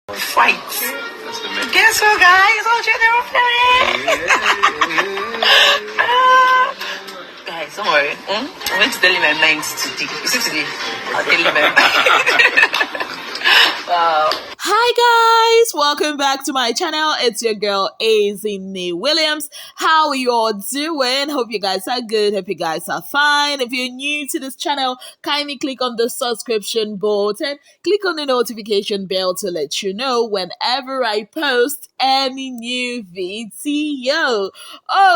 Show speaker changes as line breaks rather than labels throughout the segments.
Fight. Guess what, guys? Oh, guys, don't worry. I'm going to tell you my mind today. You see today? I'll tell you my mind. Wow.
Hi guys, welcome back to my channel. It's your girl Azine Williams. How are you all doing? Hope you guys are good. Hope you guys are fine. If you're new to this channel, kindly click on the subscription button. Click on the notification bell to let you know whenever I post any new video.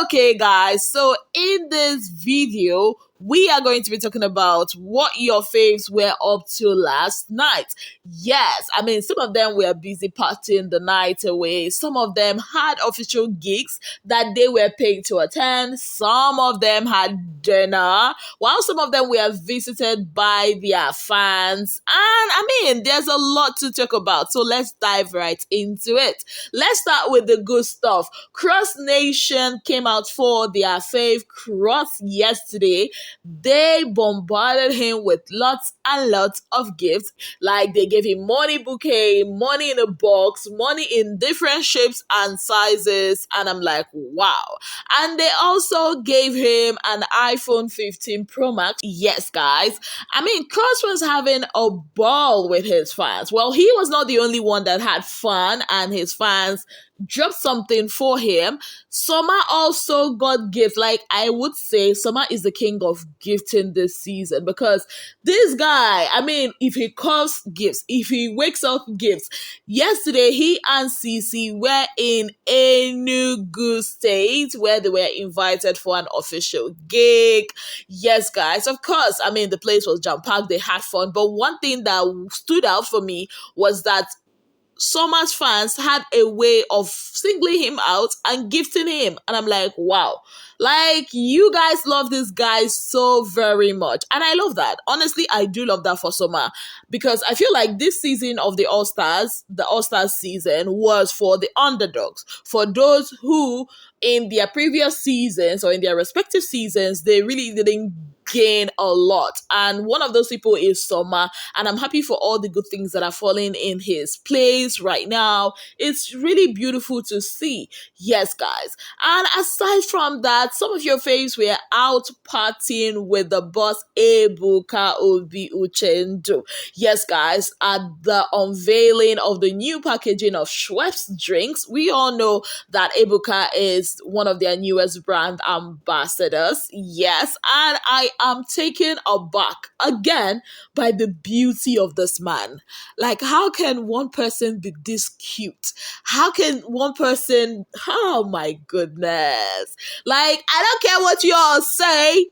Okay guys, so in this video, we are going to be talking about what your faves were up to last night. Yes, I mean, some of them were busy partying the night away. Some of them had official gigs that they were paid to attend. Some of them had dinner, while some of them were visited by their fans. And I mean, there's a lot to talk about, so let's dive right into it. Let's start with the good stuff. Cross Nation came out for their fave Cross yesterday. They bombarded him with lots and lots of gifts. Like they gave him money bouquet, money in a box, money in different shapes and sizes. And I'm like, wow. And they also gave him an iPhone 15 Pro Max. Yes, guys. I mean, Cross was having a ball with his fans. Well, he was not the only one that had fun, and his fans dropped something for him. Summer also got gifts. Like, I would say Summer is the king of gifting this season, because this guy, I mean, if he calls gifts, if he wakes up gifts. Yesterday, he and Cece were in Enugu State, where they were invited for an official gig. Yes, guys, of course, I mean, the place was jam-packed, they had fun, but one thing that stood out for me was that Summer's fans had a way of singling him out and gifting him. And I'm like, wow. Like, you guys love this guy so very much. And I love that. Honestly, I do love that for Summer. Because I feel like this season of the All-Stars season, was for the underdogs. For those who, in their previous seasons or in their respective seasons, they really didn't gain a lot. And one of those people is Summer. And I'm happy for all the good things that are falling in his place right now. It's really beautiful to see. Yes, guys. And aside from that, some of your faves were out partying with the boss Ebuka Obi Uchendu. Yes, guys, at the unveiling of the new packaging of Schweppes drinks. We all know that Ebuka is one of their newest brand ambassadors. Yes, and I am taken aback again by the beauty of this man. Like, how can one person be this cute? How can one person, oh my goodness. Like, I don't care what you all say,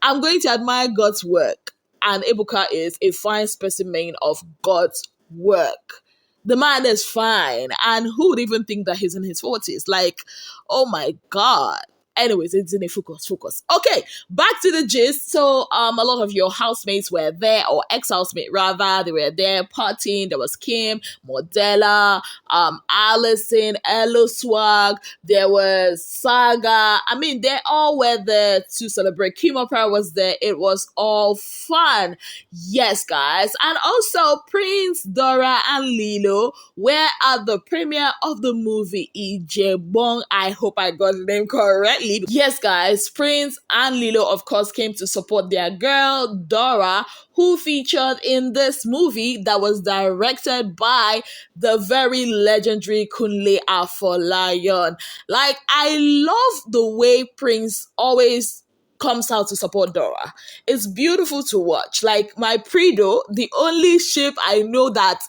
I'm going to admire God's work. And Ebuka is a fine specimen of God's work. The man is fine. And who would even think that he's in his 40s? Like, oh my God. Anyways, it's in a focus. Okay, back to the gist. So, a lot of your housemates were there, or ex-housemate rather. They were there partying. There was Kim, Modella, Allison, Elo Swag. There was Saga. I mean, they all were there to celebrate. Kim Opera was there. It was all fun. Yes, guys. And also, Prince, Dora, and Lilo were at the premiere of the movie Ilebaye. I hope I got the name correctly. Yes, guys, Prince and Lilo, of course, came to support their girl, Dora, who featured in this movie that was directed by the very legendary Kunle Afolayan. Like, I love the way Prince always comes out to support Dora. It's beautiful to watch. Like, my Prido, the only ship I know that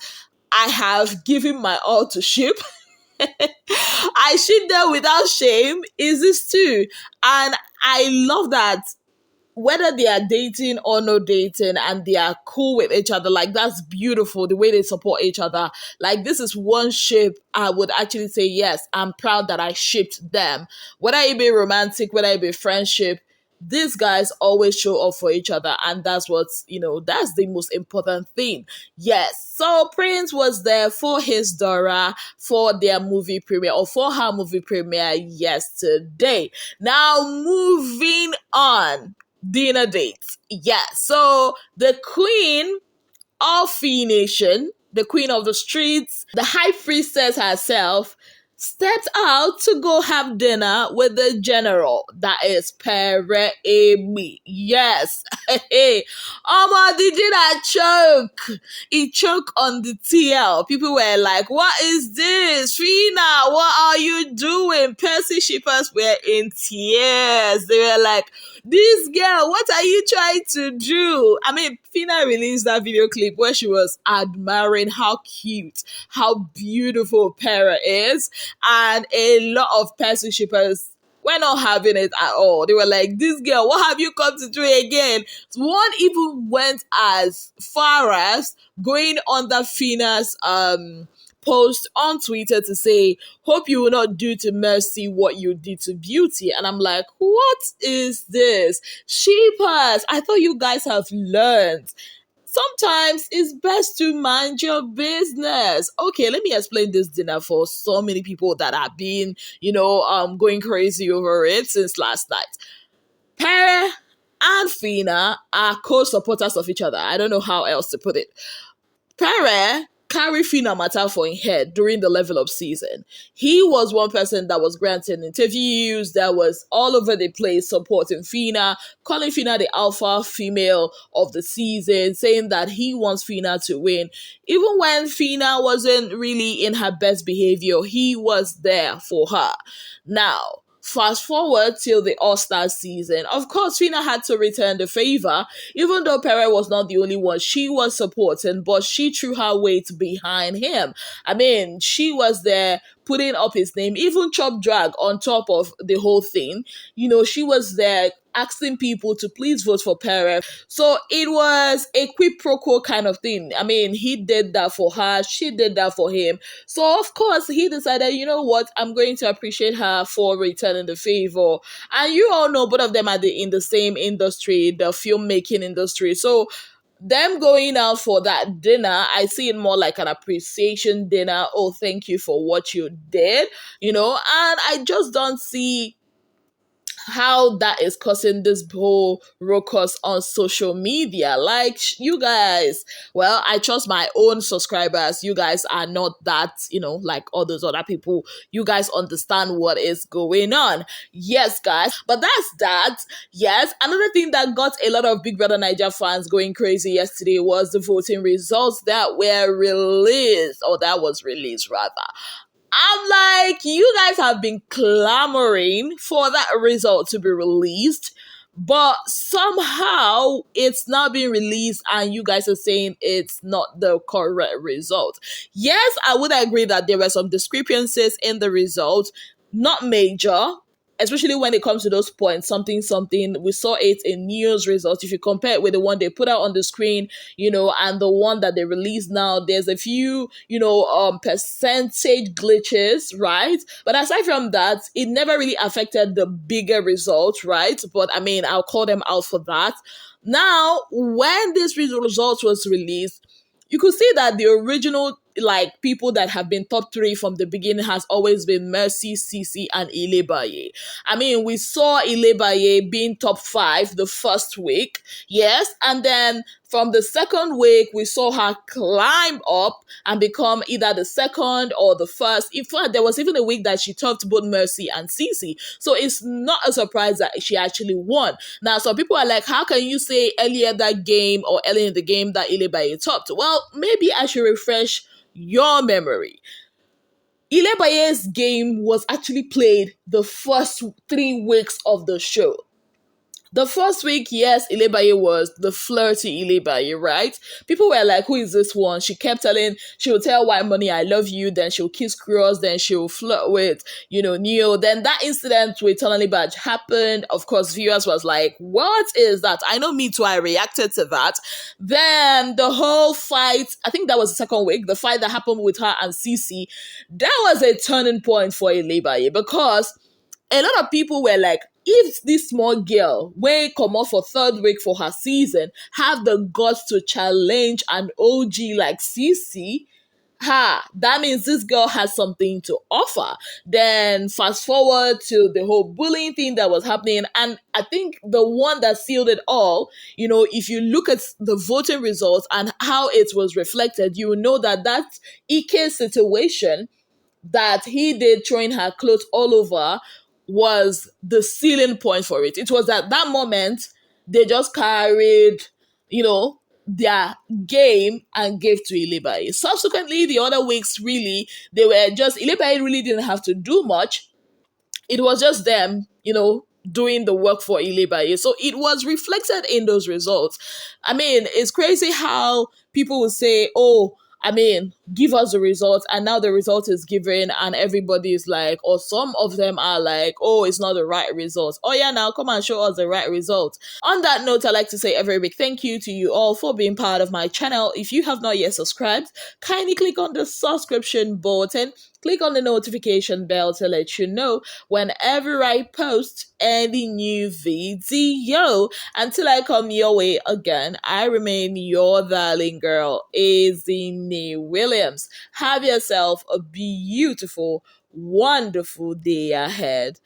I have given my all to ship, I ship them without shame, is this too. And I love that whether they are dating or not dating and they are cool with each other, like, that's beautiful, the way they support each other. Like, this is one ship I would actually say, yes, I'm proud that I shipped them. Whether it be romantic, whether it be friendship, these guys always show up for each other, and that's what's, that's the most important thing. Yes, so Prince was there for his Dora for their movie premiere, or for her movie premiere yesterday. Now, moving on, dinner dates. Yeah, so the queen of Phyna Nation, the queen of the streets, the high priestess herself, stepped out to go have dinner with the general. That is Pere. Yes. Hey, did you not choke? He choked on the TL. People were like, what is this? Phyna, what are you doing? Percy shippers were in tears. They were like, this girl, what are you trying to do? I mean, Phyna released that video clip where she was admiring how cute, how beautiful Pere is, and a lot of Percy shippers were not having it at all. They were like, this girl, what have you come to do again? One even went as far as going under Phyna's post on Twitter to say, hope you will not do to Mercy what you did to Beauty. And I'm like, what is this? Sheepers, I thought you guys have learned. Sometimes it's best to mind your business. Okay, let me explain this dinner for so many people that have been, going crazy over it since last night. Pere and Phyna are co-supporters of each other. I don't know how else to put it. Pere carry Phyna matter for him head during the level up season. He was one person that was granting interviews, that was all over the place supporting Phyna, calling Phyna the alpha female of the season, saying that he wants Phyna to win. Even when Phyna wasn't really in her best behavior, he was there for her. Now, fast forward till the All-Star season. Of course, Phyna had to return the favor, even though Pere was not the only one she was supporting, but she threw her weight behind him. I mean, she was there putting up his name, even Chop Drag on top of the whole thing. She was there asking people to please vote for Pere. So it was a quid pro quo kind of thing. I mean, he did that for her, she did that for him. So of course he decided, you know what, I'm going to appreciate her for returning the favor. And you all know both of them are in the same industry, the filmmaking industry. So them going out for that dinner, I see it more like an appreciation dinner. Oh, thank you for what you did, and I just don't see how that is causing this whole ruckus on social media. Like, you guys, well, I trust my own subscribers. You guys are not that, like all those other people. You guys understand what is going on. Yes, guys, but that's that. Yes, another thing that got a lot of Big Brother Naija fans going crazy yesterday was the voting results that were released, or that was released rather. I'm like, you guys have been clamoring for that result to be released, but somehow it's not being released and you guys are saying it's not the correct result. Yes, I would agree that there were some discrepancies in the result, not major, especially when it comes to those points, something. We saw it in news results. If you compare it with the one they put out on the screen, and the one that they released now, there's a few, percentage glitches, right? But aside from that, it never really affected the bigger results, right? But I mean, I'll call them out for that. Now, when this result was released, you could see that the original people that have been top three from the beginning has always been Mercy, Cece, and Ilebaye. I mean, we saw Ilebaye being top 5 the first week, yes, and then from the second week, we saw her climb up and become either the second or the first. In fact, there was even a week that she topped both Mercy and Cece. So it's not a surprise that she actually won. Now, some people are like, how can you say early in the game that Ilebaye topped? Well, maybe I should refresh your memory. Ilebaye's game was actually played the first 3 weeks of the show. The first week, yes, Ilebaye was the flirty Ilebaye, right? People were like, who is this one? She would tell White Money, I love you, then she'll kiss Cross, then she'll flirt with, Neo. Then that incident with Tonali Badge happened. Of course, viewers was like, what is that? I know, me too, I reacted to that. Then the whole fight, I think that was the second week, the fight that happened with her and Cece, that was a turning point for Ilebaye, because a lot of people were like, if this small girl wey come out for 3rd week for her season have the guts to challenge an OG like Cece, That means this girl has something to offer. Then fast forward to the whole bullying thing that was happening. And I think the one that sealed it all, if you look at the voting results and how it was reflected, you will know that Ike situation that he did throwing her clothes all over was the ceiling point for it. It was at that moment they just carried, their game and gave to Ilebaye. Subsequently, the other weeks, really, they were just, Ilebaye really didn't have to do much. It was just them, doing the work for Ilebaye. So it was reflected in those results. I mean, it's crazy how people will say, oh, give us the results, and now the result is given, and everybody is like, or some of them are like, oh, it's not the right result. Oh, yeah, now come and show us the right result. On that note, I'd like to say a very big thank you to you all for being part of my channel. If you have not yet subscribed, kindly click on the subscription button. Click on the notification bell to let you know whenever I post any new video. Until I come your way again, I remain your darling girl, Bbnaija Williams. Have yourself a beautiful, wonderful day ahead.